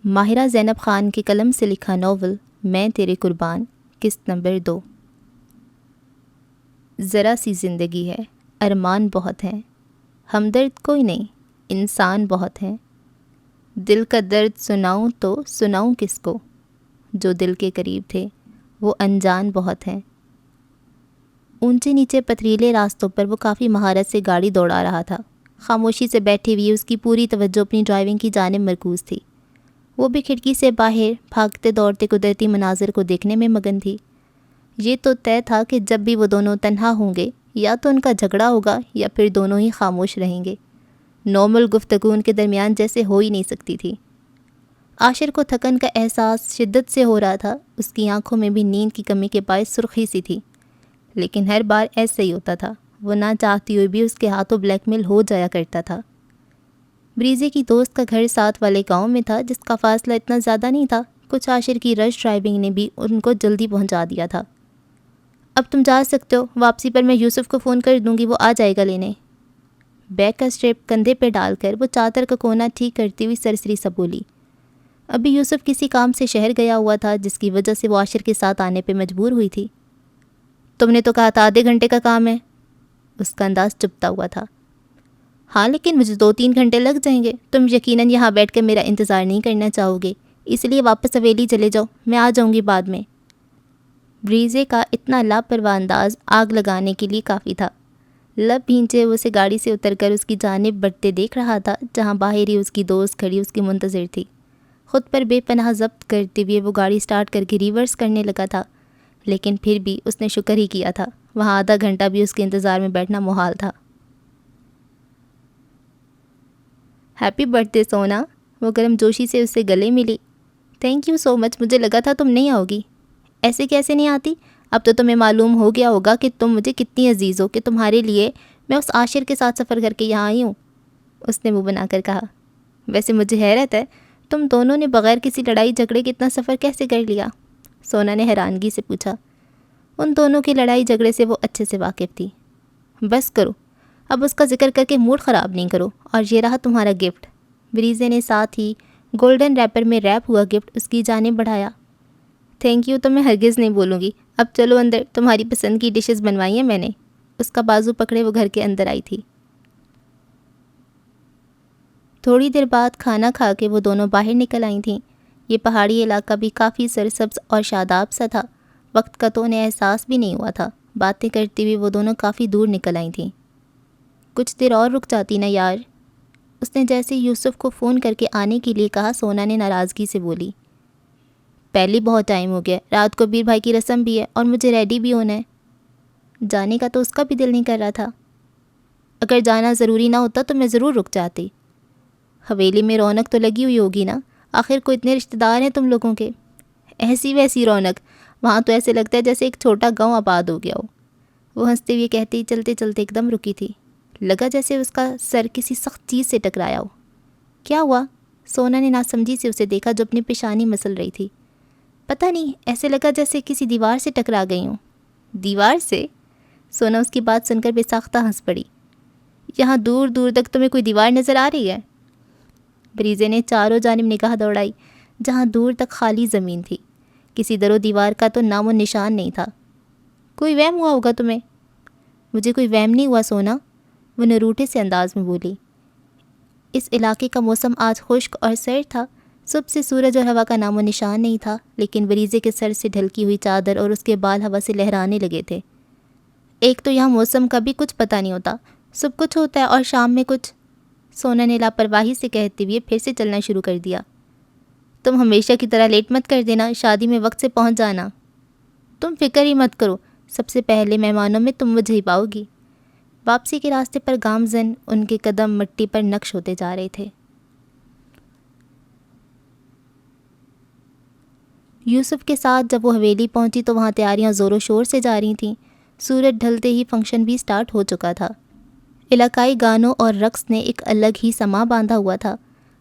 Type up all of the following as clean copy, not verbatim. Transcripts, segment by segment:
ماہرہ زینب خان کے قلم سے لکھا ناول میں تیرے قربان، قسط نمبر 2۔ ذرا سی زندگی ہے، ارمان بہت ہیں، ہمدرد کوئی نہیں، انسان بہت ہیں۔ دل کا درد سناؤں تو سناؤں کس کو، جو دل کے قریب تھے وہ انجان بہت ہیں۔ اونچے نیچے پتھریلے راستوں پر وہ کافی مہارت سے گاڑی دوڑا رہا تھا۔ خاموشی سے بیٹھی ہوئی اس کی پوری توجہ اپنی ڈرائیونگ کی جانب مرکوز تھی۔ وہ بھی کھڑکی سے باہر بھاگتے دوڑتے قدرتی مناظر کو دیکھنے میں مگن تھی۔ یہ تو طے تھا کہ جب بھی وہ دونوں تنہا ہوں گے یا تو ان کا جھگڑا ہوگا یا پھر دونوں ہی خاموش رہیں گے۔ نارمل گفتگو ان کے درمیان جیسے ہو ہی نہیں سکتی تھی۔ عاشر کو تھکن کا احساس شدت سے ہو رہا تھا۔ اس کی آنکھوں میں بھی نیند کی کمی کے باعث سرخی سی تھی، لیکن ہر بار ایسے ہی ہوتا تھا۔ وہ نہ چاہتی ہوئی بھی اس کے ہاتھوں بلیک میل ہو جایا کرتا تھا۔ بریزے کی دوست کا گھر ساتھ والے گاؤں میں تھا، جس کا فاصلہ اتنا زیادہ نہیں تھا۔ کچھ عاشر کی رش ڈرائیونگ نے بھی ان کو جلدی پہنچا دیا تھا۔ اب تم جا سکتے ہو، واپسی پر میں یوسف کو فون کر دوں گی، وہ آ جائے گا لینے۔ بیگ کا اسٹریپ کندھے پہ ڈال کر وہ چادر کا کونا ٹھیک کرتی ہوئی سرسری سا بولی۔ ابھی یوسف کسی کام سے شہر گیا ہوا تھا، جس کی وجہ سے وہ عاشر کے ساتھ آنے پہ مجبور ہوئی تھی۔ تم نے تو کہا تھا آدھے گھنٹے کا کام ہے۔ اس کا انداز چپتا ہوا تھا۔ ہاں لیکن مجھے 2-3 گھنٹے لگ جائیں گے۔ تم یقیناً یہاں بیٹھ کر میرا انتظار نہیں کرنا چاہو گے، اس لیے واپس حویلی چلے جاؤ، میں آ جاؤں گی بعد میں۔ بریزے کا اتنا لاپرواہ انداز آگ لگانے کے لیے کافی تھا۔ لب بھینچے وہ اسے گاڑی سے اتر کر اس کی جانب بڑھتے دیکھ رہا تھا، جہاں باہر ہی اس کی دوست کھڑی اس کی منتظر تھی۔ خود پر بے پناہ ضبط کرتے ہوئے وہ گاڑی سٹارٹ کر کے ریورس کرنے لگا تھا، لیکن پھر بھی اس نے شکر ہی کیا تھا، وہاں آدھا گھنٹہ بھی اس کے انتظار میں بیٹھنا محال تھا۔ ہیپی برتھ ڈے سونا، وہ گرم جوشی سے اس سے گلے ملی۔ تھینک یو سو مچ، مجھے لگا تھا تم نہیں آؤ گی۔ ایسے کیسے نہیں آتی؟ اب تو تمہیں معلوم ہو گیا ہوگا کہ تم مجھے کتنی عزیز ہو کہ تمہارے لیے میں اس عاشر کے ساتھ سفر کر کے یہاں آئی ہوں، اس نے منہ بنا کر کہا۔ ویسے مجھے حیرت ہے، تم دونوں نے بغیر کسی لڑائی جھگڑے کے اتنا سفر کیسے کر لیا؟ سونا نے حیرانگی سے پوچھا۔ ان دونوں کی لڑائی جھگڑے سے وہ اچھے سے واقف تھی۔ بس کرو، اب اس کا ذکر کر کے موڈ خراب نہیں کرو، اور یہ رہا تمہارا گفٹ۔ بریزے نے ساتھ ہی گولڈن ریپر میں ریپ ہوا گفٹ اس کی جانب بڑھایا۔ تھینک یو تو میں ہرگز نہیں بولوں گی، اب چلو اندر، تمہاری پسند کی ڈشز بنوائی ہیں میں نے۔ اس کا بازو پکڑے وہ گھر کے اندر آئی تھی۔ تھوڑی دیر بعد کھانا کھا کے وہ دونوں باہر نکل آئی تھیں۔ یہ پہاڑی علاقہ بھی کافی سرسبز اور شاداب سا تھا، وقت کا تو انہیں احساس بھی نہیں ہوا تھا۔ باتیں کرتے ہوئے وہ دونوں کافی دور نکل آئی تھیں۔ کچھ دیر اور رک جاتی نا یار، اس نے جیسے یوسف کو فون کر کے آنے کے لیے کہا، سونا نے ناراضگی سے بولی۔ پہلے بہت ٹائم ہو گیا، رات کو بیر بھائی کی رسم بھی ہے اور مجھے ریڈی بھی ہونا ہے۔ جانے کا تو اس کا بھی دل نہیں کر رہا تھا۔ اگر جانا ضروری نہ ہوتا تو میں ضرور رک جاتی۔ حویلی میں رونق تو لگی ہوئی ہوگی نا، آخر کو اتنے رشتہ دار ہیں تم لوگوں کے۔ ایسی ویسی رونق، وہاں تو ایسے لگتا ہے جیسے ایک چھوٹا گاؤں آباد ہو گیا ہو، وہ ہنستے ہوئے کہتی چلتے چلتے ایک دم رکی تھی۔ لگا جیسے اس کا سر کسی سخت چیز سے ٹکرایا ہو۔ کیا ہوا؟ سونا نے ناسمجھی سے اسے دیکھا جو اپنی پیشانی مسل رہی تھی۔ پتہ نہیں، ایسے لگا جیسے کسی دیوار سے ٹکرا گئی ہوں۔ دیوار سے؟ سونا اس کی بات سن کر بے ساختہ ہنس پڑی۔ یہاں دور دور تک تمہیں کوئی دیوار نظر آ رہی ہے؟ بریزے نے چاروں جانب نگاہ دوڑائی، جہاں دور تک خالی زمین تھی، کسی در و دیوار کا تو نام و نشان نہیں تھا۔ کوئی وہم ہوا ہوگا تمہیں۔ مجھے کوئی وہم نہیں ہوا سونا، وہ نروٹے سے انداز میں بولی۔ اس علاقے کا موسم آج خشک اور سرد تھا، صبح سے سورج اور ہوا کا نام و نشان نہیں تھا، لیکن بریزے کے سر سے ڈھلکی ہوئی چادر اور اس کے بال ہوا سے لہرانے لگے تھے۔ ایک تو یہاں موسم کا بھی کچھ پتہ نہیں ہوتا، صبح کچھ ہوتا ہے اور شام میں کچھ، سونا نے لاپرواہی سے کہتے ہوئے پھر سے چلنا شروع کر دیا۔ تم ہمیشہ کی طرح لیٹ مت کر دینا، شادی میں وقت سے پہنچ جانا۔ تم فکر ہی مت کرو، سب سے پہلے مہمانوں میں تم مجھے ہی پاؤ گی۔ واپسی کے راستے پر گامزن ان کے قدم مٹی پر نقش ہوتے جا رہے تھے۔ یوسف کے ساتھ جب وہ حویلی پہنچی تو وہاں تیاریاں زور و شور سے جاری تھیں۔ سورج ڈھلتے ہی فنکشن بھی سٹارٹ ہو چکا تھا۔ علاقائی گانوں اور رقص نے ایک الگ ہی سما باندھا ہوا تھا۔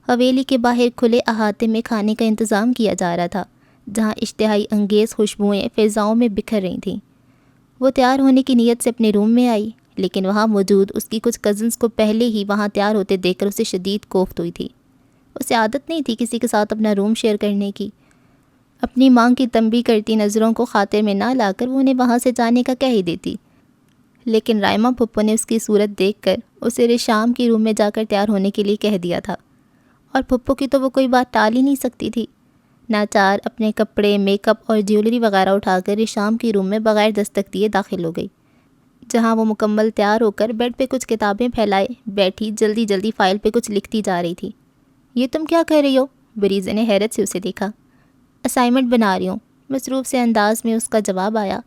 حویلی کے باہر کھلے احاطے میں کھانے کا انتظام کیا جا رہا تھا، جہاں اشتہائی انگیز خوشبوئیں فضاؤں میں بکھر رہی تھیں۔ وہ تیار ہونے کی نیت سے اپنے روم میں آئی، لیکن وہاں موجود اس کی کچھ کزنز کو پہلے ہی وہاں تیار ہوتے دیکھ کر اسے شدید کوفت ہوئی تھی۔ اسے عادت نہیں تھی کسی کے ساتھ اپنا روم شیئر کرنے کی۔ اپنی ماں کی تنبیہ کرتی نظروں کو خاطر میں نہ لا کر وہ انہیں وہاں سے جانے کا کہہ ہی دیتی، لیکن رائمہ پھپھو نے اس کی صورت دیکھ کر اسے ریشام کی روم میں جا کر تیار ہونے کے لیے کہہ دیا تھا، اور پھپھو کی تو وہ کوئی بات ٹال ہی نہیں سکتی تھی۔ ناچار اپنے کپڑے، میک اپ اور جیولری وغیرہ اٹھا کر ریشام کی روم میں بغیر دستک دیے داخل ہو گئی، جہاں وہ مکمل تیار ہو کر بیڈ پہ کچھ کتابیں پھیلائے بیٹھی جلدی جلدی فائل پہ کچھ لکھتی جا رہی تھی۔ یہ تم کیا کر رہی ہو؟ بریزے نے حیرت سے اسے دیکھا۔ اسائنمنٹ بنا رہی ہوں، مصروف سے انداز میں اس کا جواب آیا۔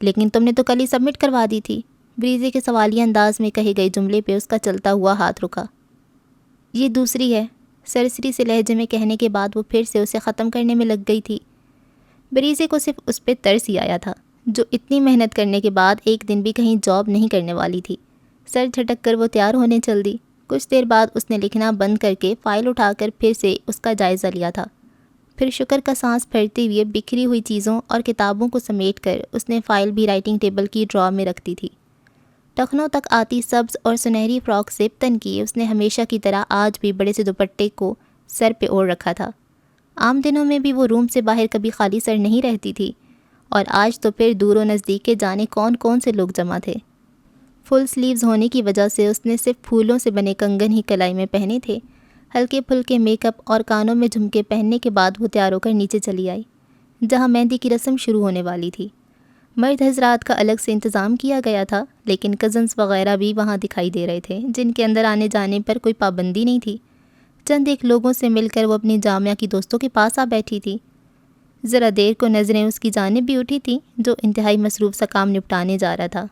لیکن تم نے تو کل ہی سبمٹ کروا دی تھی۔ بریزے کے سوالیہ انداز میں کہے گئے جملے پہ اس کا چلتا ہوا ہاتھ رکا۔ یہ دوسری ہے، سرسری سے لہجے میں کہنے کے بعد وہ پھر سے اسے ختم کرنے میں لگ گئی تھی۔ بریزے کو صرف اس پہ ترس ہی آیا تھا، جو اتنی محنت کرنے کے بعد ایک دن بھی کہیں جاب نہیں کرنے والی تھی۔ سر جھٹک کر وہ تیار ہونے چل دی۔ کچھ دیر بعد اس نے لکھنا بند کر کے فائل اٹھا کر پھر سے اس کا جائزہ لیا تھا۔ پھر شکر کا سانس پھیرتے ہوئے بکھری ہوئی چیزوں اور کتابوں کو سمیٹ کر اس نے فائل بھی رائٹنگ ٹیبل کی ڈرا میں رکھ دی تھی۔ ٹخنوں تک آتی سبز اور سنہری فراک سے تن کی اس نے ہمیشہ کی طرح آج بھی بڑے سے دوپٹے کو سر پہ اوڑھ رکھا تھا۔ عام دنوں میں بھی وہ روم سے باہر کبھی خالی سر نہیں رہتی تھی، اور آج تو پھر دور و نزدیک کے جانے کون کون سے لوگ جمع تھے۔ فل سلیوز ہونے کی وجہ سے اس نے صرف پھولوں سے بنے کنگن ہی کلائی میں پہنے تھے۔ ہلکے پھلکے میک اپ اور کانوں میں جھمکے پہننے کے بعد وہ تیار ہو کر نیچے چلی آئی، جہاں مہندی کی رسم شروع ہونے والی تھی۔ مرد حضرات کا الگ سے انتظام کیا گیا تھا، لیکن کزنز وغیرہ بھی وہاں دکھائی دے رہے تھے، جن کے اندر آنے جانے پر کوئی پابندی نہیں تھی۔ چند ایک لوگوں سے مل کر وہ اپنی جامعہ کی دوستوں کے پاس آ بیٹھی تھی۔ ذرا دیر کو نظریں اس کی جانب بھی اٹھی تھیں، جو انتہائی مصروف سا کام نپٹانے جا رہا تھا۔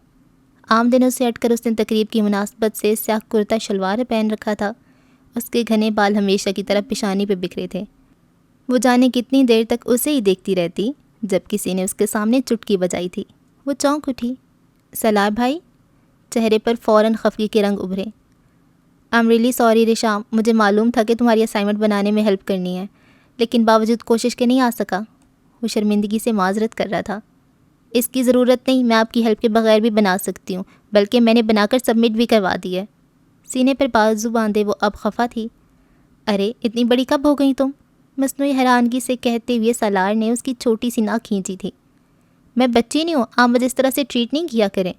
عام دنوں سے ہٹ کر اس نے تقریب کی مناسبت سے سیاہ کرتا شلوار پہن رکھا تھا۔ اس کے گھنے بال ہمیشہ کی طرح پیشانی پہ بکھرے تھے۔ وہ جانے کتنی دیر تک اسے ہی دیکھتی رہتی جب کسی نے اس کے سامنے چٹکی بجائی تھی۔ وہ چونک اٹھی۔ سلام بھائی؟ چہرے پر فوراً خفگی کے رنگ ابھرے۔ I'm really sorry ریشام، مجھے معلوم تھا کہ تمہاری اسائنمنٹ بنانے میں ہیلپ کرنی ہے، لیکن باوجود کوشش کے نہیں آ سکا۔ وہ شرمندگی سے معذرت کر رہا تھا۔ اس کی ضرورت نہیں، میں آپ کی ہیلپ کے بغیر بھی بنا سکتی ہوں، بلکہ میں نے بنا کر سبمٹ بھی کروا دی ہے۔ سینے پر بازو باندھے وہ اب خفا تھی۔ ارے اتنی بڑی کب ہو گئی تم؟ مصنوعی حیرانگی سے کہتے ہوئے سالار نے اس کی چھوٹی سی ناک کھینچی تھی۔ میں بچی نہیں ہوں، آپ مجھے اس طرح سے ٹریٹ نہیں کیا کریں۔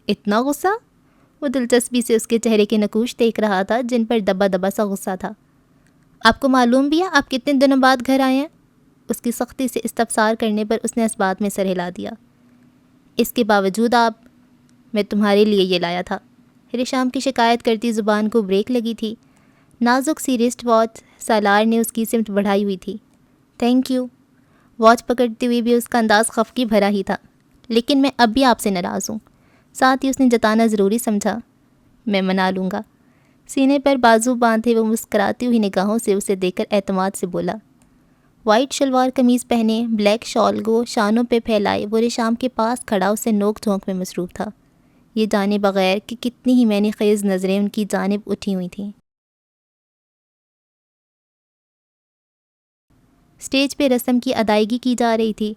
اتنا غصہ؟ وہ دلچسپی سے اس کے چہرے کے نقوش دیکھ رہا تھا، جن پر دبا دبا سا غصہ تھا۔ آپ کو معلوم بھی ہے آپ کتنے دنوں بعد گھر آئے ہیں؟ اس کی سختی سے استفسار کرنے پر اس نے اس بات میں سر ہلا دیا۔ اس کے باوجود میں تمہارے لیے یہ لایا تھا۔ ریشام کی شکایت کرتی زبان کو بریک لگی تھی۔ نازک سی ریسٹ واچ سالار نے اس کی سمت بڑھائی ہوئی تھی۔ Thank you. واچ پکڑتے ہوئے بھی اس کا انداز خفگی بھرا ہی تھا۔ لیکن میں اب بھی آپ سے ناراض ہوں۔ ساتھ ہی اس نے جتانا ضروری سمجھا۔ میں منا لوں گا۔ سینے پر بازو باندھے وہ مسکراتی ہوئی نگاہوں سے اسے دیکھ کر اعتماد سے بولا۔ وائٹ شلوار قمیض پہنے، بلیک شال کو شانوں پہ پھیلائے وہ ریشام کے پاس کھڑا اسے نوک جھونک میں مصروف تھا، یہ جانے بغیر کہ کتنی ہی معنی خیز نظریں ان کی جانب اٹھی ہوئی تھیں۔ اسٹیج پہ رسم کی ادائیگی کی جا رہی تھی۔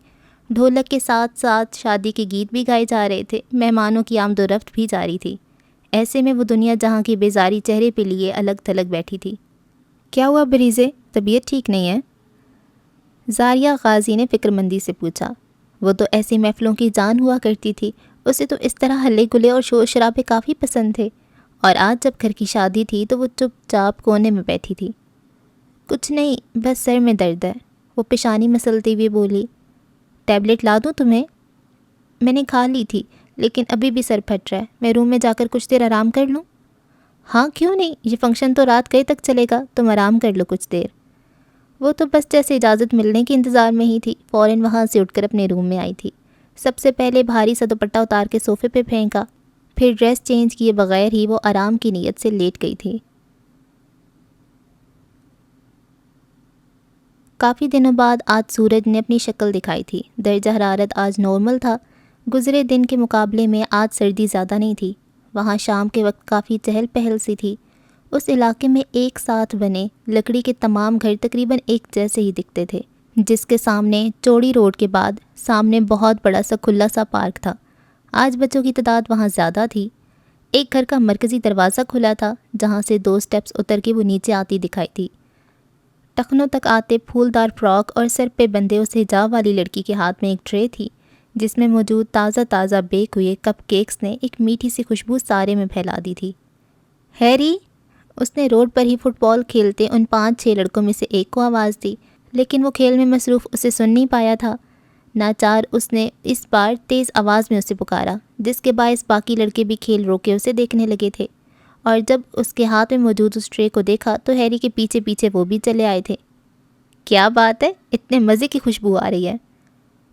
ڈھولک کے ساتھ ساتھ شادی کے گیت بھی گائے جا رہے تھے، مہمانوں کی آمد و رفت بھی جاری تھی۔ ایسے میں وہ دنیا جہاں کی بیزاری چہرے پہ لیے الگ تھلگ بیٹھی تھی۔ کیا ہوا بریزے، طبیعت ٹھیک نہیں ہے؟ زاریہ غازی نے فکر مندی سے پوچھا۔ وہ تو ایسی محفلوں کی جان ہوا کرتی تھی، اسے تو اس طرح ہلے گلے اور شور شرابے کافی پسند تھے، اور آج جب گھر کی شادی تھی تو وہ چپ چاپ کونے میں بیٹھی تھی۔ کچھ نہیں، بس سر میں درد ہے، وہ پیشانی مسلتے ہوئے بولی۔ ٹیبلٹ لا دوں تمہیں؟ میں نے کھا لی تھی، لیکن ابھی بھی سر پھٹ رہا ہے، میں روم میں جا کر کچھ دیر آرام کر لوں؟ ہاں کیوں نہیں، یہ فنکشن تو رات گئے تک چلے گا، تم آرام کر لو کچھ دیر۔ وہ تو بس جیسے اجازت ملنے کے انتظار میں ہی تھی، فوراً وہاں سے اٹھ کر اپنے روم میں آئی تھی۔ سب سے پہلے بھاری سا دوپٹہ اتار کے صوفے پہ پھینکا، پھر ڈریس چینج کیے بغیر ہی وہ آرام کی نیت سے لیٹ گئی تھی۔ کافی دنوں بعد آج سورج نے اپنی شکل دکھائی تھی۔ درجہ حرارت آج نارمل تھا، گزرے دن کے مقابلے میں آج سردی زیادہ نہیں تھی۔ وہاں شام کے وقت کافی چہل پہل سی تھی۔ اس علاقے میں ایک ساتھ بنے لکڑی کے تمام گھر تقریباً ایک جیسے ہی دکھتے تھے، جس کے سامنے چوڑی روڈ کے بعد سامنے بہت بڑا سا کھلا سا پارک تھا۔ آج بچوں کی تعداد وہاں زیادہ تھی۔ ایک گھر کا مرکزی دروازہ کھلا تھا، جہاں سے 2 سٹیپس اتر کے وہ نیچے آتی دکھائی تھی۔ ٹخنوں تک آتے پھولدار فراک اور سر پہ بندے اس حجاب والی لڑکی کے ہاتھ میں ایک ٹرے تھی جس میں موجود تازہ تازہ بیک ہوئے کپ کیکس نے ایک میٹھی سی خوشبو سارے میں پھیلا دی تھی۔ ہیری، اس نے روڈ پر ہی فٹ بال کھیلتے ان 5-6 لڑکوں میں سے ایک کو آواز دی، لیکن وہ کھیل میں مصروف اسے سن نہیں پایا تھا۔ ناچار اس نے اس بار تیز آواز میں اسے پکارا، جس کے باعث باقی لڑکے بھی کھیل روکے اسے دیکھنے لگے تھے، اور جب اس کے ہاتھ میں موجود اس ٹرے کو دیکھا تو ہیری کے پیچھے پیچھے وہ بھی چلے آئے تھے۔ کیا بات ہے، اتنے مزے کی خوشبو آ رہی ہے۔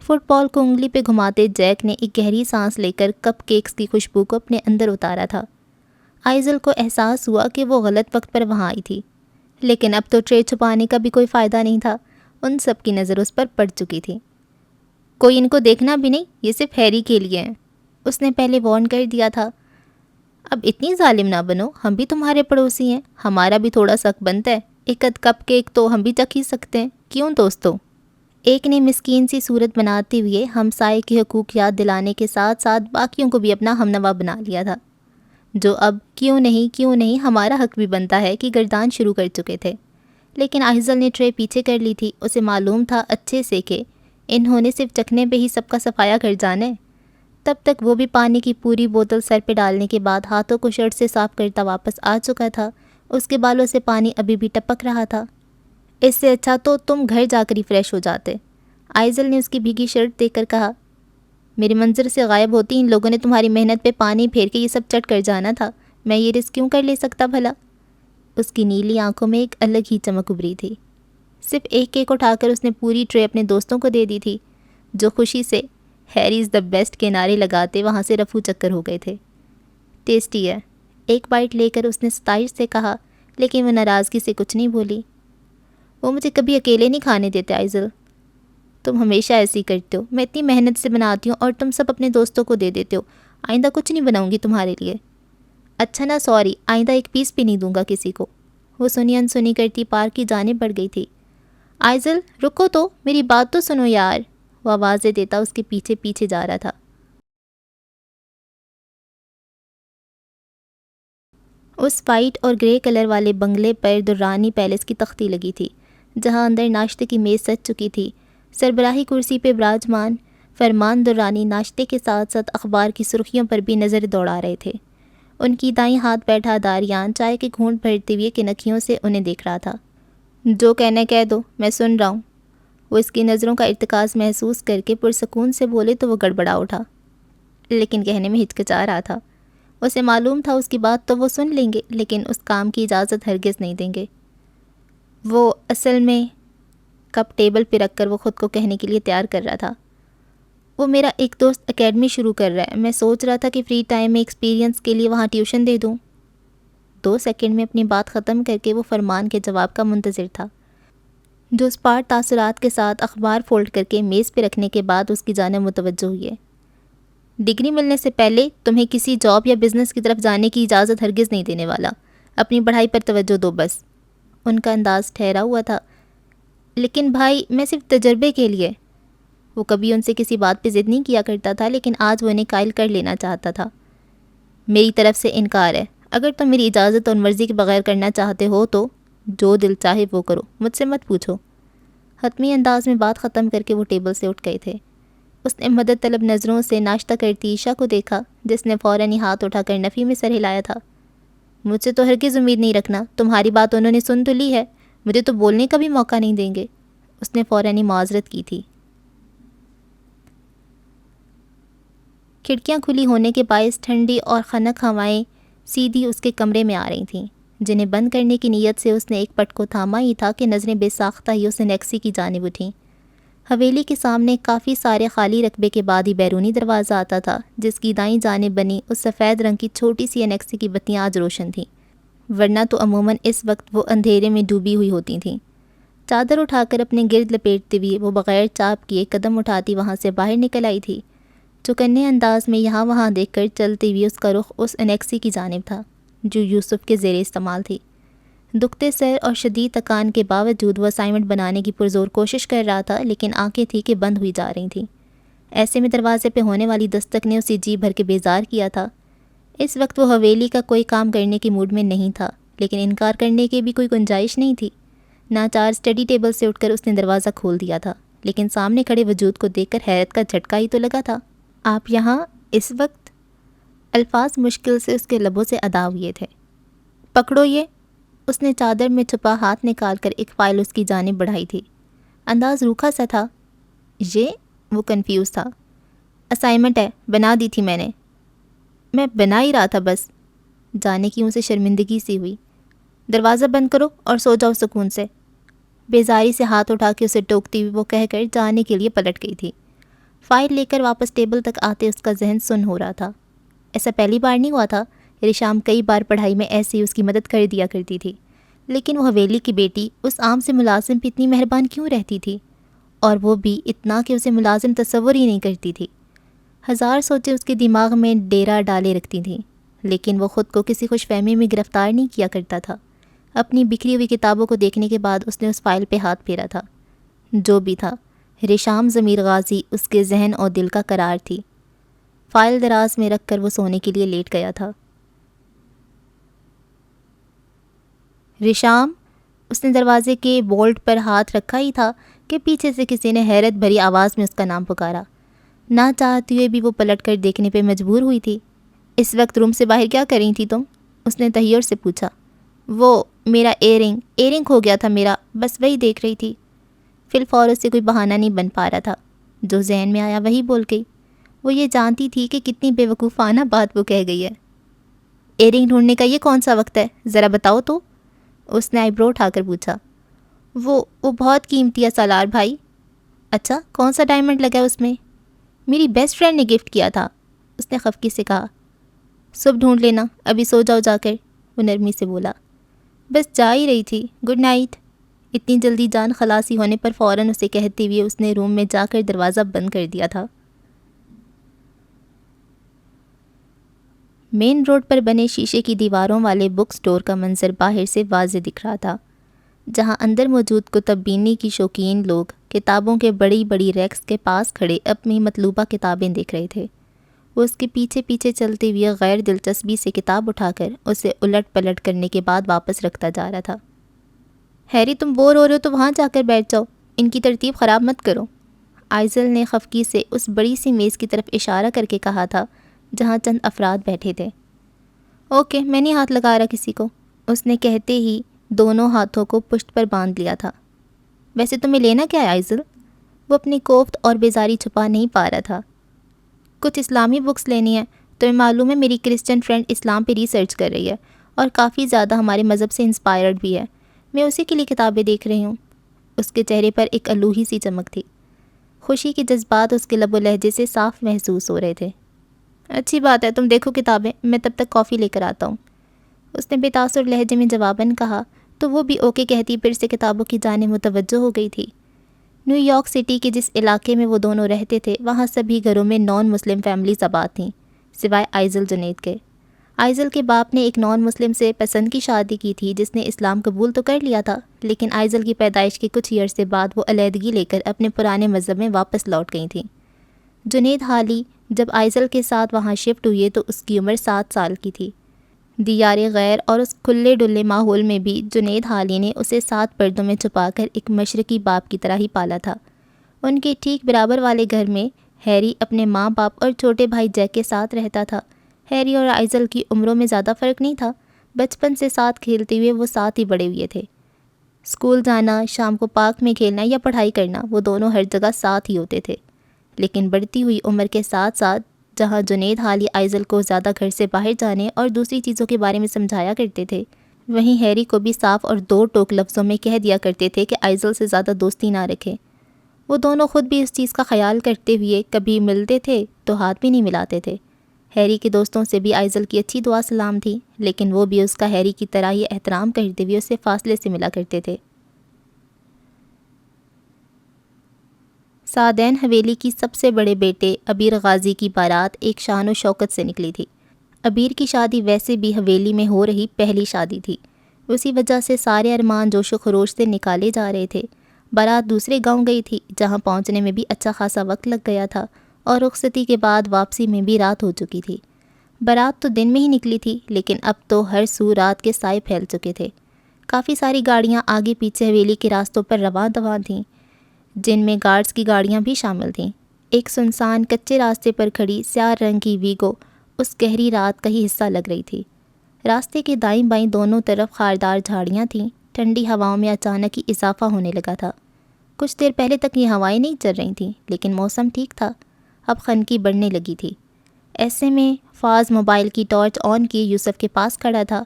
فٹ بال کو انگلی پہ گھماتے جیک نے ایک گہری سانس لے کر کپ کیکس کی خوشبو کو اپنے اندر اتارا تھا۔ آئزل کو احساس ہوا کہ وہ غلط وقت پر وہاں آئی تھی، لیکن اب تو ٹرے چھپانے کا بھی کوئی فائدہ نہیں تھا، ان سب کی نظر اس پر پڑ چکی تھی۔ کوئی ان کو دیکھنا بھی نہیں، یہ صرف ہیری کے لیے ہیں، اس نے پہلے وارن کر دیا تھا۔ اب اتنی ظالم نہ بنو، ہم بھی تمہارے پڑوسی ہیں، ہمارا بھی تھوڑا حق بنتا ہے، ایک اد کپ کیک تو ہم بھی چکھ ہی سکتے ہیں، کیوں دوستو؟ ایک نے مسکین سی صورت بناتے ہوئے ہمسائے کے حقوق یاد دلانے کے ساتھ ساتھ باقیوں کو بھی اپنا ہمنوا بنا لیا تھا، جو اب کیوں نہیں ہمارا حق بھی بنتا ہے کہ گردان شروع کر چکے تھے۔ لیکن آئزل نے ٹرے پیچھے کر لی تھی، اسے معلوم تھا اچھے سے کہ انہوں نے صرف چکھنے پہ ہی سب کا صفایا کر جانا ہے۔ تب تک وہ بھی پانی کی پوری بوتل سر پہ ڈالنے کے بعد ہاتھوں کو شرٹ سے صاف کرتا واپس آ چکا تھا، اس کے بالوں سے پانی ابھی بھی ٹپک رہا تھا۔ اس سے اچھا تو تم گھر جا کر ہی فریش ہو جاتے، آئزل نے اس کی بھیگی شرٹ دیکھ کر کہا۔ میرے منظر سے غائب ہوتی ان لوگوں نے تمہاری محنت پہ پانی پھیر کے یہ سب چٹ کر جانا تھا، میں یہ رسک کیوں کر لے سکتا بھلا؟ اس کی نیلی آنکھوں میں ایک الگ ہی چمک ابھری تھی۔ صرف ایک کیک اٹھا کر اس نے پوری ٹرے اپنے دوستوں کو دے دی تھی، جو خوشی سے ہیری از دا بیسٹ کے نعرے لگاتے وہاں سے رفو چکر ہو گئے تھے۔ ٹیسٹی ہے، ایک بائٹ لے کر اس نے ستائش سے کہا، لیکن وہ ناراضگی سے کچھ نہیں بولی۔ وہ مجھے کبھی اکیلے نہیں کھانے دیتے آئزل، تم ہمیشہ ایسی کرتے ہو، میں اتنی محنت سے بناتی ہوں اور تم سب اپنے دوستوں کو دے دیتے ہو، آئندہ کچھ نہیں بناؤں گی تمہارے لیے۔ اچھا نا، سوری، آئندہ ایک پیس بھی نہیں دوں گا کسی کو۔ وہ سنی انسنی کرتی پارک کی جانب بڑھ گئی تھی۔ آئزل رکو تو، میری بات تو سنو یار، وہ آوازیں دیتا اس کے پیچھے پیچھے جا رہا تھا۔ اس وائٹ اور گرے کلر والے بنگلے پر درانی پیلس کی تختی لگی تھی، جہاں اندر ناشتے کی میز سج چکی تھی۔ سربراہی کرسی پہ براجمان فرمان درانی ناشتے کے ساتھ ساتھ اخبار کی سرخیوں پر بھی نظر دوڑا رہے تھے۔ ان کی دائیں ہاتھ بیٹھا داریان چائے کے گھونٹ بھرتے ہوئے کنکھیوں سے انہیں دیکھ رہا تھا۔ جو کہنا کہہ دو، میں سن رہا ہوں۔ وہ اس کی نظروں کا ارتکاز محسوس کر کے پرسکون سے بولے تو وہ گڑبڑا اٹھا، لیکن کہنے میں ہچکچا رہا تھا۔ اسے معلوم تھا اس کی بات تو وہ سن لیں گے، لیکن اس کام کی اجازت ہرگز نہیں دیں گے۔ وہ اصل میں کپ ٹیبل پہ رکھ کر وہ خود کو کہنے کے لیے تیار کر رہا تھا۔ وہ میرا ایک دوست اکیڈمی شروع کر رہا ہے، میں سوچ رہا تھا کہ فری ٹائم میں ایکسپیرینس کے لیے وہاں ٹیوشن دے دوں۔ 2 سیکنڈ میں اپنی بات ختم کر کے وہ فرمان کے جواب کا منتظر تھا، جو اسپاٹ تاثرات کے ساتھ اخبار فولڈ کر کے میز پہ رکھنے کے بعد اس کی جانب متوجہ ہوئی ہے۔ ڈگری ملنے سے پہلے تمہیں کسی جاب یا بزنس کی طرف جانے کی اجازت ہرگز نہیں دینے والا، اپنی پڑھائی پر توجہ دو بس۔ ان کا انداز ٹھہرا ہوا تھا۔ لیکن بھائی، میں صرف تجربے کے لیے۔ وہ کبھی ان سے کسی بات پہ ضد نہیں کیا کرتا تھا، لیکن آج وہ انہیں قائل کر لینا چاہتا تھا۔ میری طرف سے انکار ہے، اگر تم میری اجازت اور مرضی کے بغیر کرنا چاہتے ہو تو جو دل چاہے وہ کرو، مجھ سے مت پوچھو۔ حتمی انداز میں بات ختم کر کے وہ ٹیبل سے اٹھ گئے تھے۔ اس نے مدد طلب نظروں سے ناشتہ کرتی عائشہ کو دیکھا، جس نے فوراً ہی ہاتھ اٹھا کر نفی میں سر ہلایا تھا۔ مجھ سے تو ہرگز امید نہیں رکھنا، تمہاری بات انہوں نے سن تو لی ہے، مجھے تو بولنے کا بھی موقع نہیں دیں گے۔ اس نے فوراً ہی معذرت کی تھی۔ کھڑکیاں کھلی ہونے کے باعث ٹھنڈی اور خنک ہوائیں سیدھی اس کے کمرے میں آ رہی تھیں، جنہیں بند کرنے کی نیت سے اس نے ایک پٹ کو تھاما ہی تھا کہ نظریں بے ساختہ ہی اسے نیکسی کی جانب اٹھیں۔ حویلی کے سامنے کافی سارے خالی رقبے کے بعد ہی بیرونی دروازہ آتا تھا، جس کی دائیں جانب بنی اس سفید رنگ کی چھوٹی سی انیکسی کی بتیاں آج روشن تھیں، ورنہ تو عموماً اس وقت وہ اندھیرے میں ڈوبی ہوئی ہوتی تھیں۔ چادر اٹھا کر اپنے گرد لپیٹتے ہوئے وہ بغیر چاپ کیے قدم اٹھاتی وہاں سے باہر نکل آئی تھی۔ چوکنے انداز میں یہاں وہاں دیکھ کر چلتے ہوئے اس کا رخ اس انیکسی کی جانب تھا جو یوسف کے زیر استعمال تھی۔ دکھتے سر اور شدید تکان کے باوجود وہ اسائنمنٹ بنانے کی پرزور کوشش کر رہا تھا، لیکن آنکھیں تھی کہ بند ہوئی جا رہی تھیں۔ ایسے میں دروازے پہ ہونے والی دستک نے اسے جی بھر کے بیزار کیا تھا۔ اس وقت وہ حویلی کا کوئی کام کرنے کے موڈ میں نہیں تھا، لیکن انکار کرنے کی بھی کوئی گنجائش نہیں تھی۔ ناچار اسٹڈی ٹیبل سے اٹھ کر اس نے دروازہ کھول دیا تھا، لیکن سامنے کھڑے وجود کو دیکھ کر حیرت کا جھٹکا ہی تو لگا تھا۔ آپ یہاں اس وقت؟ الفاظ مشکل سے اس کے لبوں سے ادا ہوئے تھے۔ پکڑو یہ۔ اس نے چادر میں چھپا ہاتھ نکال کر ایک فائل اس کی جانب بڑھائی تھی۔ انداز روکھا سا تھا۔ یہ؟ وہ کنفیوز تھا۔ اسائنمنٹ ہے، بنا دی تھی میں نے۔ میں بنا ہی رہا تھا بس۔ جانے کی اسے شرمندگی سی ہوئی۔ دروازہ بند کرو اور سو جاؤ سکون سے۔ بیزاری سے ہاتھ اٹھا کے اسے ٹوکتی ہوئی وہ کہہ کر جانے کے لیے پلٹ گئی تھی۔ فائل لے کر واپس ٹیبل تک آتے اس کا ذہن سن ہو رہا تھا۔ ایسا پہلی بار نہیں ہوا تھا۔ ریشام کئی بار پڑھائی میں ایسے ہی اس کی مدد کر دیا کرتی تھی، لیکن وہ حویلی کی بیٹی اس عام سے ملازم پہ اتنی مہربان کیوں رہتی تھی؟ اور وہ بھی اتنا کہ اسے ملازم تصور ہی نہیں کرتی تھی۔ ہزار سوچیں اس کے دماغ میں ڈیرا ڈالے رکھتی تھیں، لیکن وہ خود کو کسی خوش فہمی میں گرفتار نہیں کیا کرتا تھا۔ اپنی بکھری ہوئی کتابوں کو دیکھنے کے بعد اس نے اس فائل پہ ہاتھ پھیرا تھا۔ جو بھی تھا، ریشام ضمیر غازی اس کے ذہن اور دل کا قرار تھی۔ فائل دراز میں رکھ کر وہ سونے کے لیے لیٹ گیا تھا۔ ریشام، اس نے دروازے کے بولٹ پر ہاتھ رکھا ہی تھا کہ پیچھے سے کسی نے حیرت بھری آواز میں اس کا نام پکارا۔ نہ چاہتے ہوئے بھی وہ پلٹ کر دیکھنے پہ مجبور ہوئی تھی۔ اس وقت روم سے باہر کیا کر رہی تھی تم؟ اس نے تحیر سے پوچھا۔ وہ میرا ایئرنگ کھو گیا تھا میرا، بس وہی دیکھ رہی تھی۔ فی الفور اس سے کوئی بہانہ نہیں بن پا رہا تھا۔ جو ذہن میں آیا وہی بول گئی۔ وہ یہ جانتی تھی کہ کتنی بے وقوفانہ بات وہ کہہ گئی ہے۔ ایئرنگ ڈھونڈنے کا یہ کون سا وقت ہے؟ ذرا بتاؤ تو، اس نے آئی برو اٹھا کر پوچھا۔ وہ بہت قیمتی ہے سالار بھائی۔ اچھا، کون سا ڈائمنڈ لگا ہے اس میں؟ میری بیسٹ فرینڈ نے گفٹ کیا تھا، اس نے خفگی سے کہا۔ صبح ڈھونڈ لینا، ابھی سو جاؤ جا کر، وہ نرمی سے بولا۔ بس جا ہی رہی تھی، گڈ نائٹ۔ اتنی جلدی جان خلاصی ہونے پر فوراً اسے کہتے ہوئے اس نے روم میں جا کر دروازہ بند کر دیا تھا۔ مین روڈ پر بنے شیشے کی دیواروں والے بک سٹور کا منظر باہر سے واضح دکھ رہا تھا، جہاں اندر موجود کتب بینی کی شوقین لوگ کتابوں کے بڑی بڑی ریکس کے پاس کھڑے اپنی مطلوبہ کتابیں دیکھ رہے تھے۔ وہ اس کے پیچھے پیچھے چلتے ہوئے غیر دلچسپی سے کتاب اٹھا کر اسے الٹ پلٹ کرنے کے بعد واپس رکھتا جا رہا تھا۔ ہیری، تم بور ہو رہے ہو تو وہاں جا کر بیٹھ جاؤ، ان کی ترتیب خراب مت کرو، آئزل نے خفگی سے اس بڑی سی میز کی طرف اشارہ کر کے کہا تھا جہاں چند افراد بیٹھے تھے۔ اوکے، میں نہیں ہاتھ لگا رہا کسی کو، اس نے کہتے ہی دونوں ہاتھوں کو پشت پر باندھ لیا تھا۔ ویسے تمہیں لینا کیا ہے آئزل؟ وہ اپنی کوفت اور بیزاری چھپا نہیں پا رہا تھا۔ کچھ اسلامی بکس لینی ہے، تمہیں معلوم ہے میری کرسچن فرینڈ اسلام پہ ریسرچ کر رہی ہے اور کافی زیادہ ہمارے مذہب سے انسپائرڈ بھی ہے، میں اسی کے لیے کتابیں دیکھ رہی ہوں۔ اس کے چہرے پر ایک الوہی سی چمک تھی۔ خوشی کے جذبات اس کے لب و لہجے سے صاف محسوس ہو رہے تھے۔ اچھی بات ہے، تم دیکھو کتابیں، میں تب تک کافی لے کر آتا ہوں، اس نے بے تاثر لہجے میں جواباً کہا، تو وہ بھی اوکے کہتی پھر سے کتابوں کی جانب متوجہ ہو گئی تھی۔ نیو یارک سٹی کے جس علاقے میں وہ دونوں رہتے تھے وہاں سبھی گھروں میں نان مسلم فیملیز آباد تھیں، سوائے آئزل جنید کے۔ آئزل کے باپ نے ایک نان مسلم سے پسند کی شادی کی تھی جس نے اسلام قبول تو کر لیا تھا، لیکن آئزل کی پیدائش کے کچھ ایئرز سے بعد وہ علیحدگی لے کر اپنے پرانے مذہب میں واپس لوٹ گئی تھیں۔ جنید حالی جب آئزل کے ساتھ وہاں شفٹ ہوئے تو اس کی عمر 7 سال کی تھی۔ دیار غیر اور اس کھلے ڈلے ماحول میں بھی جنید حالی نے اسے 7 پردوں میں چھپا کر ایک مشرقی باپ کی طرح ہی پالا تھا۔ ان کے ٹھیک برابر والے گھر میں ہیری اپنے ماں باپ اور چھوٹے بھائی جیک کے ساتھ رہتا تھا۔ ہیری اور آئزل کی عمروں میں زیادہ فرق نہیں تھا، بچپن سے ساتھ کھیلتے ہوئے وہ ساتھ ہی بڑے ہوئے تھے۔ اسکول جانا، شام کو پارک میں کھیلنا یا پڑھائی کرنا، وہ دونوں ہر جگہ ساتھ ہی ہوتے تھے۔ لیکن بڑھتی ہوئی عمر کے ساتھ ساتھ جہاں جنید حالی آئزل کو زیادہ گھر سے باہر جانے اور دوسری چیزوں کے بارے میں سمجھایا کرتے تھے، وہیں ہیری کو بھی صاف اور دو ٹوک لفظوں میں کہہ دیا کرتے تھے کہ آئزل سے زیادہ دوستی نہ رکھے۔ وہ دونوں خود بھی اس چیز کا خیال کرتے ہوئے کبھی ملتے تھے تو ہاتھ بھی نہیں ملاتے تھے۔ ہیری کے دوستوں سے بھی آئزل کی اچھی دعا سلام تھی، لیکن وہ بھی اس کا ہیری کی طرح ہی احترام کرتے ہوئے اسے فاصلے سے ملا کرتے تھے۔ سعدین حویلی کی سب سے بڑے بیٹے عبیر غازی کی بارات ایک شان و شوکت سے نکلی تھی۔ عبیر کی شادی ویسے بھی حویلی میں ہو رہی پہلی شادی تھی، اسی وجہ سے سارے ارمان جوش و خروش سے نکالے جا رہے تھے۔ بارات دوسرے گاؤں گئی تھی جہاں پہنچنے میں بھی اچھا خاصا وقت لگ گیا تھا اور رخصتی کے بعد واپسی میں بھی رات ہو چکی تھی۔ بارات تو دن میں ہی نکلی تھی، لیکن اب تو ہر سو رات کے سائے پھیل چکے تھے۔ کافی ساری گاڑیاں آگے پیچھے حویلی کے راستوں پر رواں دواں تھیں، جن میں گارڈز کی گاڑیاں بھی شامل تھیں۔ ایک سنسان کچے راستے پر کھڑی سیاہ رنگ کی ویگو اس گہری رات کا ہی حصہ لگ رہی تھی۔ راستے کے دائیں بائیں دونوں طرف خاردار جھاڑیاں تھیں۔ ٹھنڈی ہواؤں میں اچانک ہی اضافہ ہونے لگا تھا۔ کچھ دیر پہلے تک یہ ہوائیں نہیں چل رہی تھیں، لیکن موسم ٹھیک تھا۔ اب خنکی بڑھنے لگی تھی۔ ایسے میں فاز موبائل کی ٹارچ آن کیے یوسف کے پاس کھڑا تھا،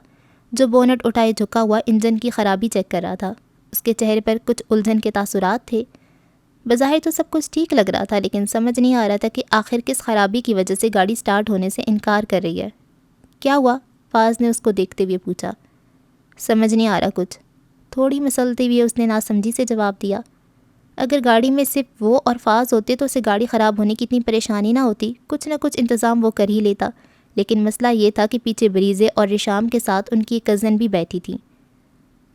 جو بونٹ اٹھائے جھکا ہوا انجن کی خرابی چیک کر رہا تھا۔ اس کے چہرے پر کچھ الجھن کے تاثرات تھے۔ بظاہر تو سب کچھ ٹھیک لگ رہا تھا، لیکن سمجھ نہیں آ رہا تھا کہ آخر کس خرابی کی وجہ سے گاڑی سٹارٹ ہونے سے انکار کر رہی ہے۔ کیا ہوا؟ فاز نے اس کو دیکھتے ہوئے پوچھا۔ سمجھ نہیں آ رہا کچھ، تھوڑی مسلتے ہوئے اس نے ناسمجھی سے جواب دیا۔ اگر گاڑی میں صرف وہ اور فاز ہوتے تو اسے گاڑی خراب ہونے کی اتنی پریشانی نہ ہوتی، کچھ نہ کچھ انتظام وہ کر ہی لیتا، لیکن مسئلہ یہ تھا کہ پیچھے بریزے اور رشام کے ساتھ ان کی ایک کزن بھی بیٹھی تھی۔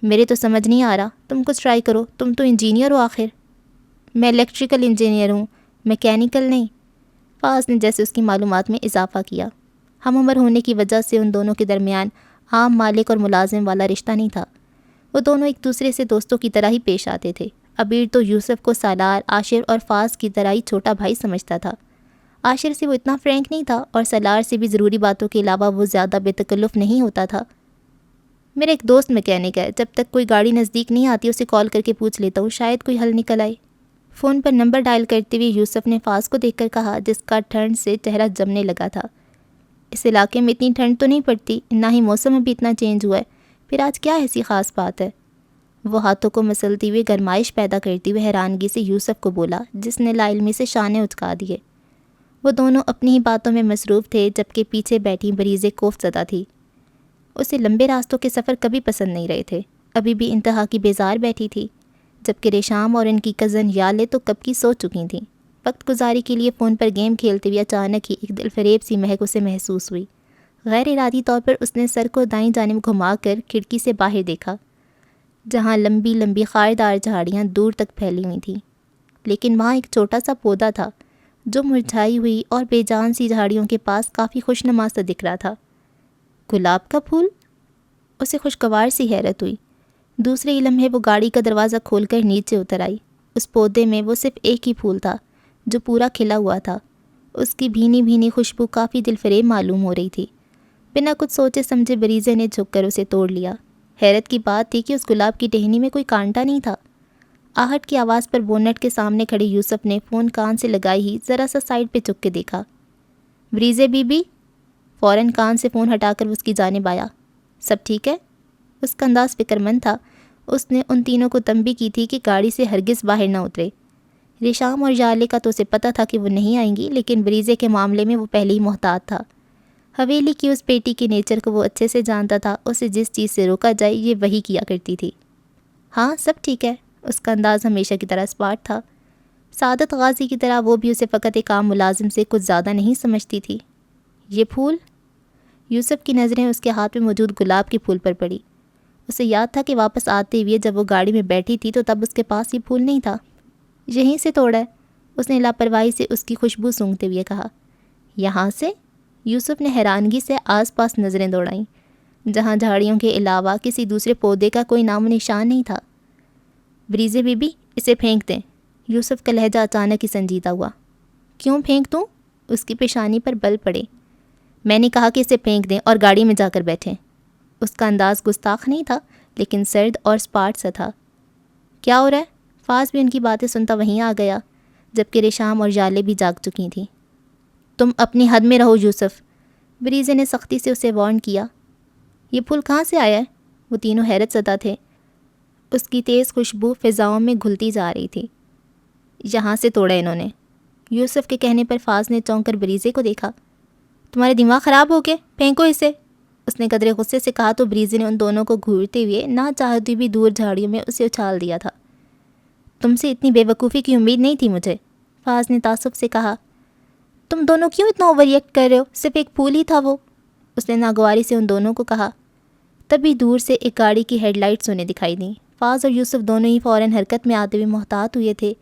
میرے تو سمجھ نہیں آ رہا، تم کچھ ٹرائی کرو، تم تو انجینئر ہو آخر۔ میں الیکٹریکل انجینئر ہوں، میکینیکل نہیں۔ فاز نے جیسے اس کی معلومات میں اضافہ کیا۔ ہم عمر ہونے کی وجہ سے ان دونوں کے درمیان عام مالک اور ملازم والا رشتہ نہیں تھا۔ وہ دونوں ایک دوسرے سے دوستوں کی طرح ہی پیش آتے تھے۔ عبیر تو یوسف کو سالار، عاشر اور فاز کی طرح ہی چھوٹا بھائی سمجھتا تھا۔ عاشر سے وہ اتنا فرینک نہیں تھا، اور سالار سے بھی ضروری باتوں کے علاوہ وہ زیادہ بے تکلف نہیں ہوتا تھا۔ میرا ایک دوست میکینک ہے، جب تک کوئی گاڑی نزدیک نہیں آتی اسے کال کر کے پوچھ لیتا ہوں، شاید کوئی حل نکل آئے۔ فون پر نمبر ڈائل کرتے ہوئے یوسف نے فاز کو دیکھ کر کہا، جس کا ٹھنڈ سے چہرہ جمنے لگا تھا۔ اس علاقے میں اتنی ٹھنڈ تو نہیں پڑتی، نہ ہی موسم ابھی اتنا چینج ہوا ہے، پھر آج کیا ایسی خاص بات ہے؟ وہ ہاتھوں کو مسلتی ہوئے گرمائش پیدا کرتی ہوئے حیرانگی سے یوسف کو بولا، جس نے لا علمی سے شانے اچکا دیے۔ وہ دونوں اپنی ہی باتوں میں مصروف تھے، جبکہ پیچھے بیٹھی بریزے کوفت زدہ تھی۔ اسے لمبے راستوں کے سفر کبھی پسند نہیں رہے تھے، ابھی بھی انتہا کی بیزار بیٹھی تھی، جبکہ ریشام اور ان کی کزن یالے تو کب کی سو چکی تھیں۔ وقت گزاری کے لیے فون پر گیم کھیلتے ہوئے اچانک ہی ایک دل فریب سی مہک اسے محسوس ہوئی۔ غیر ارادی طور پر اس نے سر کو دائیں جانب گھما کر کھڑکی سے باہر دیکھا، جہاں لمبی لمبی خاردار جھاڑیاں دور تک پھیلی ہوئی تھیں، لیکن وہاں ایک چھوٹا سا پودا تھا جو مرجھائی ہوئی اور بے جان سی جھاڑیوں کے پاس کافی خوشنما سا دکھ رہا تھا۔ گلاب کا پھول؟ اسے خوشگوار سی حیرت ہوئی۔ دوسرے ہی لمحے وہ گاڑی کا دروازہ کھول کر نیچے اتر آئی۔ اس پودے میں وہ صرف ایک ہی پھول تھا جو پورا کھلا ہوا تھا۔ اس کی بھینی بھینی خوشبو کافی دل فریب معلوم ہو رہی تھی۔ بنا کچھ سوچے سمجھے بریزے نے جھک کر اسے توڑ لیا۔ حیرت کی بات تھی کہ اس گلاب کی ٹہنی میں کوئی کانٹا نہیں تھا۔ آہٹ کی آواز پر بونٹ کے سامنے کھڑے یوسف نے فون کان سے لگائی ہی ذرا سا سائڈ پہ چک کے دیکھا۔ بریزے بی بی؟ فوراً کان سے فون ہٹا کر اس کی جانب آیا۔ سب ٹھیک ہے؟ اس کا انداز فکر مند تھا۔ اس نے ان تینوں کو تنبیہ کی تھی کہ گاڑی سے ہرگز باہر نہ اترے۔ ریشام اور یالے کا تو اسے پتہ تھا کہ وہ نہیں آئیں گی، لیکن بریزے کے معاملے میں وہ پہلے ہی محتاط تھا۔ حویلی کی اس بیٹی کے نیچر کو وہ اچھے سے جانتا تھا، اسے جس چیز سے روکا جائے یہ وہی کیا کرتی تھی۔ ہاں سب ٹھیک ہے، اس کا انداز ہمیشہ کی طرح اسپاٹ تھا۔ سعادت غازی کی طرح وہ بھی اسے فقط ایک عام ملازم سے کچھ زیادہ نہیں سمجھتی تھی۔ یہ پھول؟ یوسف کی نظریں اس کے ہاتھ میں موجود گلاب کے پھول پر پڑی۔ اسے یاد تھا کہ واپس آتے ہوئے جب وہ گاڑی میں بیٹھی تھی تو تب اس کے پاس یہ پھول نہیں تھا۔ یہیں سے توڑا ہے، اس نے لاپرواہی سے اس کی خوشبو سونگھتے ہوئے کہا۔ یہاں سے؟ یوسف نے حیرانگی سے آس پاس نظریں دوڑائیں، جہاں جھاڑیوں کے علاوہ کسی دوسرے پودے کا کوئی نام و نشان نہیں تھا۔ بریزے بی بی، اسے پھینک دیں۔ یوسف کا لہجہ اچانک ہی سنجیدہ ہوا۔ کیوں پھینک دوں؟ اس کی پیشانی پر بل پڑے۔ میں نے کہا کہ اسے پھینک دیں اور گاڑی میں جا کر بیٹھیں۔ اس کا انداز گستاخ نہیں تھا، لیکن سرد اور سپاٹ سا تھا۔ کیا ہو رہا ہے؟ فاز بھی ان کی باتیں سنتا وہیں آ گیا، جبکہ ریشام اور یالے بھی جاگ چکی تھیں۔ تم اپنی حد میں رہو یوسف، بریزے نے سختی سے اسے وارن کیا۔ یہ پھول کہاں سے آیا ہے؟ وہ تینوں حیرت زدہ تھے۔ اس کی تیز خوشبو فضاؤں میں گھلتی جا رہی تھی۔ یہاں سے توڑا انہوں نے۔ یوسف کے کہنے پر فاز نے چونک کر بریزے کو دیکھا۔ تمہارے دماغ خراب ہو گئے؟ پھینکو اسے، اس نے قدرے غصے سے کہا تو بریزے نے ان دونوں کو گھورتے ہوئے نہ چاہتی بھی دور جھاڑیوں میں اسے اچھال دیا تھا۔ تم سے اتنی بے وقوفی کی امید نہیں تھی مجھے، فاز نے تعصب سے کہا۔ تم دونوں کیوں اتنا اوور ریئیکٹ کر رہے ہو؟ صرف ایک پھول ہی تھا وہ، اس نے ناگواری سے ان دونوں کو کہا۔ تبھی دور سے ایک گاڑی کی ہیڈ لائٹس انہیں دکھائی دیں۔ فاز اور یوسف دونوں ہی فوراً حرکت میں آتے ہوئے محتاط ہوئے تھے۔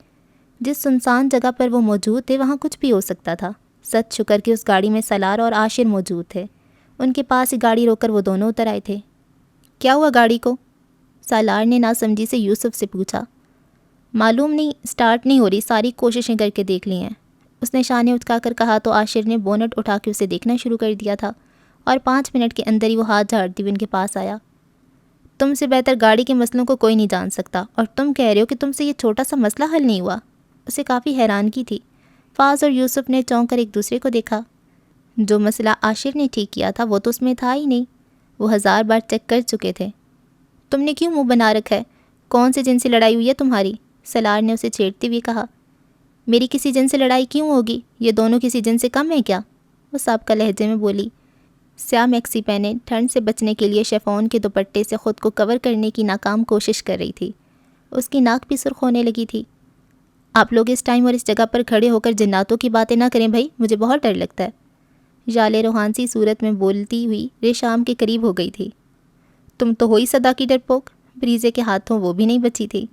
جس سنسان جگہ پر وہ موجود تھے وہاں کچھ بھی ہو سکتا تھا۔ سچ شکر کہ اس گاڑی میں سالار اور عاشر موجود تھے۔ ان کے پاس ہی گاڑی روک کر وہ دونوں اتر آئے تھے۔ کیا ہوا گاڑی کو؟ سالار نے ناسمجھی سے یوسف سے پوچھا۔ معلوم نہیں، سٹارٹ نہیں ہو رہی، ساری کوششیں کر کے دیکھ لی ہیں، اس نے شانے اٹھا کر کہا تو عاشر نے بونٹ اٹھا کے اسے دیکھنا شروع کر دیا تھا اور 5 منٹ کے اندر ہی وہ ہاتھ جھاڑتی ہوئی ان کے پاس آیا۔ تم سے بہتر گاڑی کے مسئلوں کو کوئی نہیں جان سکتا، اور تم کہہ رہے ہو کہ تم سے یہ چھوٹا سا مسئلہ حل نہیں ہوا؟ اسے کافی حیرانگی تھی۔ فاز اور یوسف نے چونک کر ایک دوسرے کو دیکھا۔ جو مسئلہ عاشر نے ٹھیک کیا تھا وہ تو اس میں تھا ہی نہیں، وہ 1000 بار چیک کر چکے تھے۔ تم نے کیوں منہ بنا رکھا ہے؟ کون سے جن سے لڑائی ہوئی ہے تمہاری؟ سالار نے اسے چھیڑتے ہوئے کہا۔ میری کسی جن سے لڑائی کیوں ہوگی؟ یہ دونوں کسی جن سے کم ہیں کیا؟ وہ سابقہ لہجے میں بولی۔ سیاہ میکسی پہنے ٹھنڈ سے بچنے کے لیے شیفون کے دوپٹے سے خود کو کور کرنے کی ناکام کوشش کر رہی تھی۔ اس کی ناک بھی سرخ ہونے لگی تھی۔ آپ لوگ اس ٹائم اور اس جگہ پر کھڑے ہو کر جناتوں کی باتیں نہ کریں بھائی، مجھے بہت ڈر لگتا ہے۔ ژالے روحان سی صورت میں بولتی ہوئی ریشام کے قریب ہو گئی تھی۔ تم تو ہوئی صدا کی ڈرپوک، بریزے کے ہاتھوں وہ بھی نہیں بچی تھی۔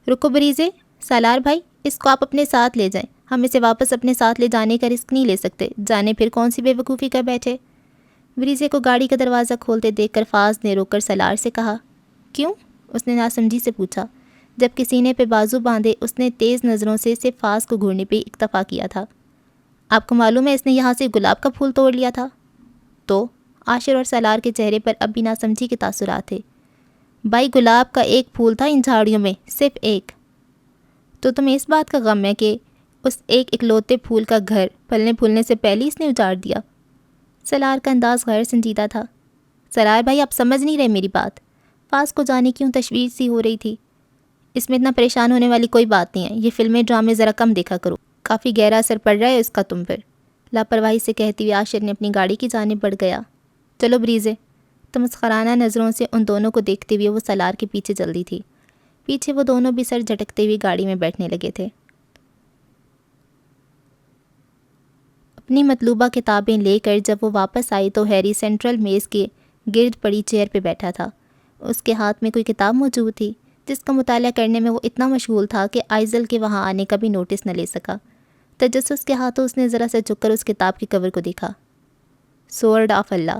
رکو بریزے، سالار بھائی، اس کو آپ اپنے ساتھ لے جائیں، ہم اسے واپس اپنے ساتھ لے جانے کا رسک نہیں لے سکتے، جانے پھر کون سی بے وقوفی کر بیٹھے۔ بریزے کو گاڑی کا دروازہ کھولتے دیکھ کر فاز نے روک کر سالار سے کہا۔ کیوں؟ اس نے ناسمجھی سے پوچھا، جبکہ سینے پہ بازو باندھے اس نے تیز نظروں سے صرف فاز کو گھورنے پہ اکتفا کیا تھا۔ آپ کو معلوم ہے اس نے یہاں سے گلاب کا پھول توڑ لیا تھا؟ تو عاشر اور سالار کے چہرے پر اب بھی ناسمجھی کے تاثرات تھے۔ بھائی گلاب کا ایک پھول تھا ان جھاڑیوں میں، صرف ایک۔ تو تمہیں اس بات کا غم ہے کہ اس ایک اکلوتے پھول کا گھر پھلنے پھولنے سے پہلے اس نے اجاڑ دیا؟ سالار کا انداز غیر سنجیدہ تھا۔ سالار بھائی آپ سمجھ نہیں رہے میری بات۔ فاز کو جانے کیوں تشویش سی ہو رہی تھی۔ اس میں اتنا پریشان ہونے والی کوئی بات نہیں ہے، یہ فلمیں ڈرامے ذرا کم دیکھا کرو، کافی گہرا اثر پڑ رہا ہے اس کا تم پر۔ لاپرواہی سے کہتے ہوئے عاشر نے اپنی گاڑی کی جانب بڑھ گیا۔ چلو بریزے۔ تمسخرانہ نظروں سے ان دونوں کو دیکھتے ہوئے وہ سالار کے پیچھے چلتی تھی۔ پیچھے وہ دونوں بھی سر جھٹکتے ہوئے گاڑی میں بیٹھنے لگے تھے۔ اپنی مطلوبہ کتابیں لے کر جب وہ واپس آئی تو ہیری سینٹرل میز کے گرد پڑی چیئر پہ بیٹھا تھا۔ اس کے ہاتھ میں کوئی کتاب موجود تھی جس کا مطالعہ کرنے میں وہ اتنا مشغول تھا کہ آئزل کے وہاں آنے کا بھی نوٹس نہ لے سکا۔ تجسس کے ہاتھوں اس نے ذرا سا جھک کر اس کتاب کے کور کو دیکھا۔ سورڈ آف اللہ۔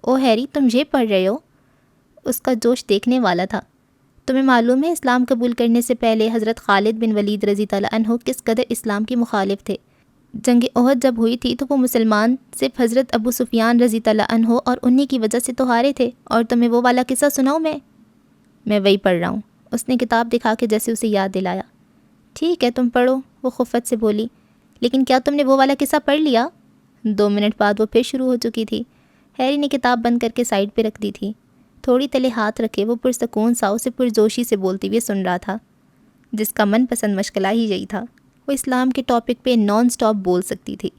او ہیری، تم یہ پڑھ رہے ہو؟ اس کا جوش دیکھنے والا تھا۔ تمہیں معلوم ہے اسلام قبول کرنے سے پہلے حضرت خالد بن ولید رضی اللہ عنہ کس قدر اسلام کے مخالف تھے؟ جنگ احد جب ہوئی تھی تو وہ مسلمان صرف حضرت ابو سفیان رضی اللہ عنہ اور انہی کی وجہ سے تو ہارے تھے، اور تمہیں وہ والا قصہ سناؤں میں وہی پڑھ رہا ہوں۔ اس نے کتاب دکھا کے جیسے اسے یاد دلایا۔ ٹھیک ہے تم پڑھو، وہ خفت سے بولی، لیکن کیا تم نے وہ والا قصہ پڑھ لیا؟ 2 منٹ بعد وہ پھر شروع ہو چکی تھی۔ ہیری نے کتاب بند کر کے سائڈ پہ رکھ دی تھی۔ تھوڑی تلے ہاتھ رکھے وہ پرسکون سا اسے پرجوشی سے بولتے ہوئے سن رہا تھا، جس کا من پسند مشغلہ ہی یہی تھا۔ وہ اسلام کے ٹاپک پہ نان سٹاپ بول سکتی تھی۔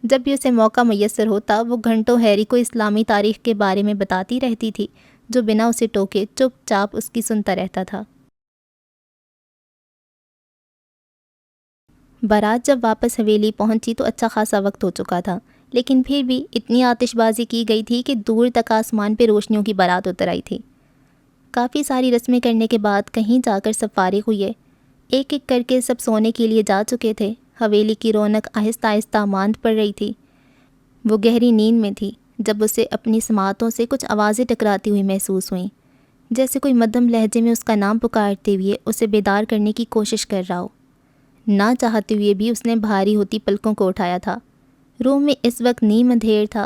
جب بھی اسے موقع میسر ہوتا وہ گھنٹوں ہیری کو اسلامی تاریخ کے بارے میں بتاتی رہتی تھی، جو بنا اسے ٹوکے چپ چاپ اس کی سنتا رہتا تھا۔ بارات جب واپس حویلی پہنچی تو اچھا خاصا وقت ہو چکا تھا، لیکن پھر بھی اتنی آتش بازی کی گئی تھی کہ دور تک آسمان پہ روشنیوں کی بارات اتر آئی تھی۔ کافی ساری رسمیں کرنے کے بعد کہیں جا کر سب فارغ ہوئے۔ ایک ایک کر کے سب سونے کے لیے جا چکے تھے۔ حویلی کی رونق آہستہ آہستہ ماند پڑ رہی تھی۔ وہ گہری نیند میں تھی جب اسے اپنی سماعتوں سے کچھ آوازیں ٹکراتی ہوئی محسوس ہوئیں، جیسے کوئی مدھم لہجے میں اس کا نام پکارتے ہوئے اسے بیدار کرنے کی کوشش کر رہا ہو۔ نہ چاہتے ہوئے بھی اس نے بھاری ہوتی پلکوں کو اٹھایا تھا۔ روم میں اس وقت نیم اندھیر تھا۔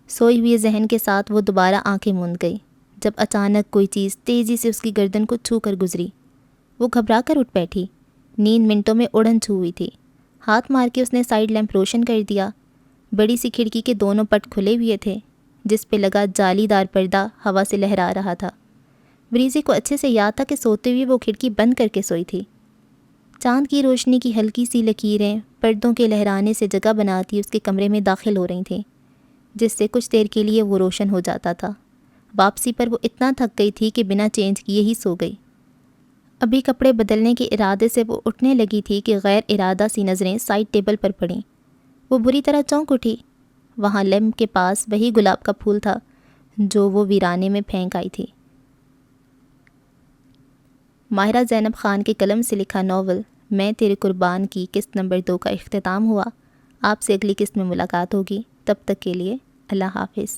سوئی ہوئے ذہن کے ساتھ وہ دوبارہ آنکھیں موند گئی جب اچانک کوئی چیز تیزی سے اس کی گردن کو چھو کر گزری۔ وہ گھبرا کر اٹھ بیٹھی۔ نیند منٹوں میں اڑن چھو ہوئی تھی۔ ہاتھ مار کے اس نے سائیڈ لیمپ روشن کر دیا۔ بڑی سی کھڑکی کے دونوں پٹ کھلے ہوئے تھے، جس پہ لگا جالی دار پردہ ہوا سے لہرا رہا تھا۔ بریزے کو اچھے سے یاد تھا کہ سوتے ہوئے وہ کھڑکی بند کر کے سوئی تھی۔ چاند کی روشنی کی ہلکی سی لکیریں پردوں کے لہرانے سے جگہ بناتی اس کے کمرے میں داخل ہو رہی تھیں، جس سے کچھ دیر کے لیے وہ روشن ہو جاتا تھا۔ واپسی پر وہ اتنا تھک گئی تھی کہ بنا چینج کیے ہی سو گئی۔ ابھی کپڑے بدلنے کے ارادے سے وہ اٹھنے لگی تھی کہ غیر ارادہ سی نظریں سائڈ ٹیبل پر پڑیں۔ وہ بری طرح چونک اٹھی۔ وہاں لیمپ کے پاس وہی گلاب کا پھول تھا جو وہ ویرانے میں پھینک آئی تھی۔ ماہرہ زینب خان کے قلم سے لکھا ناول میں تیرے قربان کی قسط نمبر 2 کا اختتام ہوا۔ آپ سے اگلی قسط میں ملاقات ہوگی، تب تک کے لیے اللہ حافظ۔